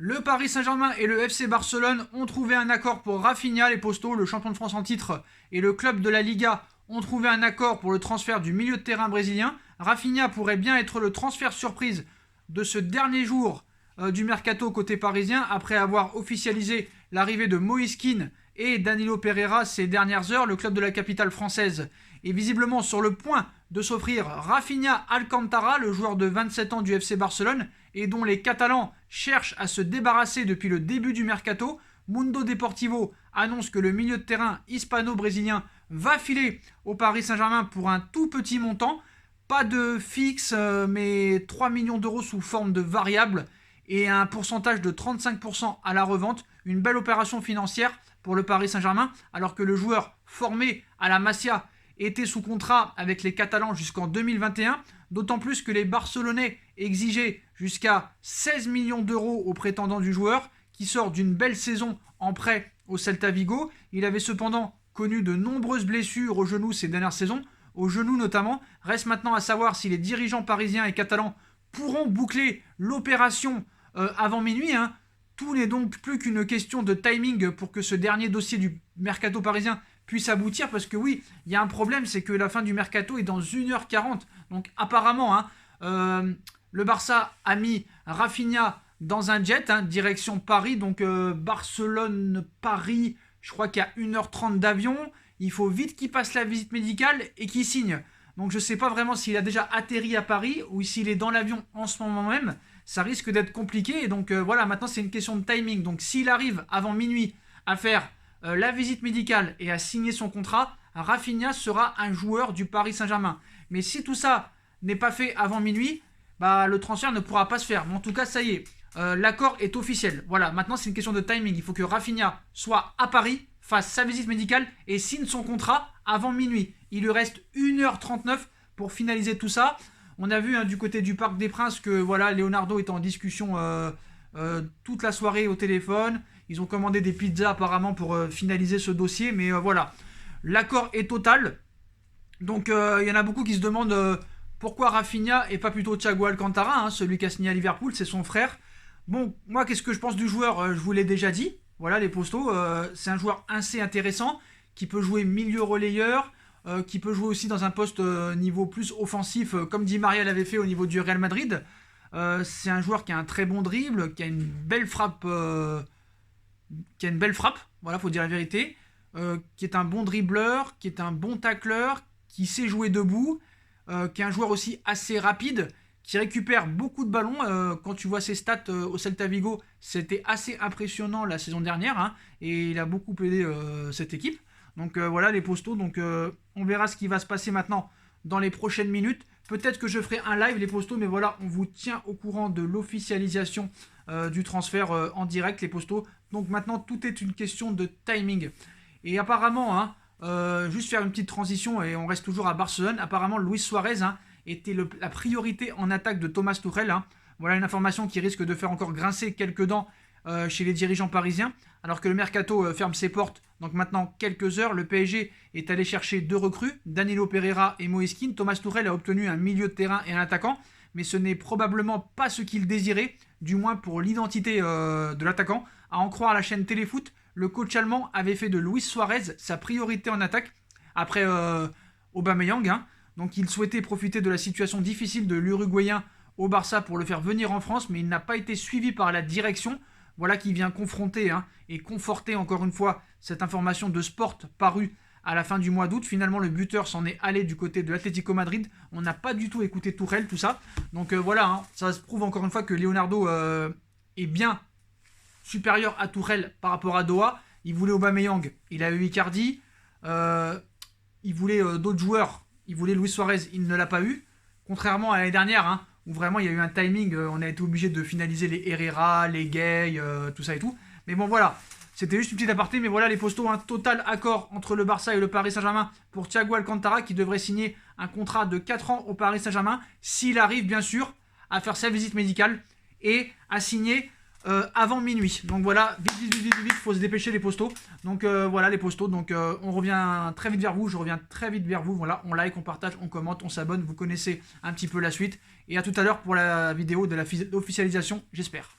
Le Paris Saint-Germain et le FC Barcelone ont trouvé un accord pour Rafinha, les Postos, le champion de France en titre, et le club de la Liga ont trouvé un accord pour le transfert du milieu de terrain brésilien. Rafinha pourrait bien être le transfert surprise de ce dernier jour du mercato côté parisien, après avoir officialisé l'arrivée de Moïse Kean et Danilo Pereira ces dernières heures. Le club de la capitale française est visiblement sur le point de s'offrir Rafinha Alcantara, le joueur de 27 ans du FC Barcelone, et dont les Catalans cherchent à se débarrasser depuis le début du mercato. Mundo Deportivo annonce que le milieu de terrain hispano-brésilien va filer au Paris Saint-Germain pour un tout petit montant. Pas de fixe, mais 3 millions d'euros sous forme de variable et un pourcentage de 35% à la revente. Une belle opération financière pour le Paris Saint-Germain, alors que le joueur formé à la Masia était sous contrat avec les Catalans jusqu'en 2021, d'autant plus que les Barcelonais exigeaient jusqu'à 16 millions d'euros aux prétendants du joueur, qui sort d'une belle saison en prêt au Celta Vigo. Il avait cependant connu de nombreuses blessures au genou ces dernières saisons, au genou notamment. Reste maintenant à savoir si les dirigeants parisiens et catalans pourront boucler l'opération avant minuit. Tout n'est donc plus qu'une question de timing pour que ce dernier dossier du mercato parisien puisse aboutir, parce que oui, il y a un problème, c'est que la fin du mercato est dans 1h40. Donc apparemment, le Barça a mis Rafinha dans un jet, direction Paris, donc Barcelone-Paris, je crois qu'il y a 1h30 d'avion. Il faut vite qu'il passe la visite médicale et qu'il signe. Donc je ne sais pas vraiment s'il a déjà atterri à Paris ou s'il est dans l'avion en ce moment même. Ça risque d'être compliqué. Et donc voilà, maintenant c'est une question de timing. Donc s'il arrive avant minuit à faire la visite médicale et à signer son contrat, Rafinha sera un joueur du Paris Saint-Germain. Mais si tout ça n'est pas fait avant minuit, le transfert ne pourra pas se faire. Mais en tout cas, ça y est, l'accord est officiel. Voilà, maintenant c'est une question de timing. Il faut que Rafinha soit à Paris, fasse sa visite médicale et signe son contrat avant minuit. Il lui reste 1h39 pour finaliser tout ça. On a vu du côté du Parc des Princes que voilà, Leonardo est en discussion toute la soirée au téléphone. Ils ont commandé des pizzas apparemment pour finaliser ce dossier. Mais voilà, l'accord est total. Donc il y en a beaucoup qui se demandent pourquoi Rafinha et pas plutôt Thiago Alcantara, celui qui a signé à Liverpool, c'est son frère. Bon, moi qu'est-ce que je pense du joueur, je vous l'ai déjà dit. Voilà, les Postos, c'est un joueur assez intéressant qui peut jouer milieu relayeur, qui peut jouer aussi dans un poste niveau plus offensif, comme Di Maria l'avait fait au niveau du Real Madrid. C'est un joueur qui a un très bon dribble, qui a une belle frappe, voilà, faut dire la vérité, qui est un bon dribbleur, qui est un bon tacleur, qui sait jouer debout, qui est un joueur aussi assez rapide, qui récupère beaucoup de ballons. Quand tu vois ses stats au Celta Vigo, c'était assez impressionnant la saison dernière, et il a beaucoup aidé cette équipe. Donc voilà les Postos, donc on verra ce qui va se passer maintenant dans les prochaines minutes. Peut-être que je ferai un live les Postos, mais voilà, on vous tient au courant de l'officialisation du transfert en direct les Postos. Donc maintenant tout est une question de timing. Et apparemment, juste faire une petite transition et on reste toujours à Barcelone, apparemment Luis Suarez était la priorité en attaque de Thomas Tuchel. Voilà une information qui risque de faire encore grincer quelques dents chez les dirigeants parisiens. Alors que le mercato ferme ses portes, donc maintenant quelques heures, le PSG est allé chercher 2 recrues, Danilo Pereira et Moïse Kean. Thomas Tuchel a obtenu un milieu de terrain et un attaquant, mais ce n'est probablement pas ce qu'il désirait, du moins pour l'identité de l'attaquant. À en croire la chaîne Téléfoot, le coach allemand avait fait de Luis Suarez sa priorité en attaque, après Aubameyang. Donc il souhaitait profiter de la situation difficile de l'Uruguayen au Barça pour le faire venir en France, mais il n'a pas été suivi par la direction. Voilà qui vient confronter et conforter encore une fois cette information de Sport parue à la fin du mois d'août. Finalement, le buteur s'en est allé du côté de l'Atlético Madrid. On n'a pas du tout écouté Tuchel, tout ça. Donc voilà, ça se prouve encore une fois que Leonardo est bien supérieur à Tuchel par rapport à Doha. Il voulait Aubameyang, il a eu Icardi. Il voulait d'autres joueurs. Il voulait Luis Suarez, il ne l'a pas eu. Contrairement à l'année dernière, où vraiment il y a eu un timing, on a été obligé de finaliser les Herrera, les Gay, tout ça et tout. Mais bon voilà, c'était juste une petite aparté, mais voilà les Postos, un total accord entre le Barça et le Paris Saint-Germain pour Thiago Alcantara, qui devrait signer un contrat de 4 ans au Paris Saint-Germain, s'il arrive bien sûr à faire sa visite médicale et à signer avant minuit. Donc voilà, vite, faut se dépêcher les Postos. Donc voilà les Postos, donc on revient très vite vers vous, je reviens très vite vers vous. Voilà, on like, on partage, on commente, on s'abonne, vous connaissez un petit peu la suite. Et à tout à l'heure pour la vidéo de l'officialisation, j'espère.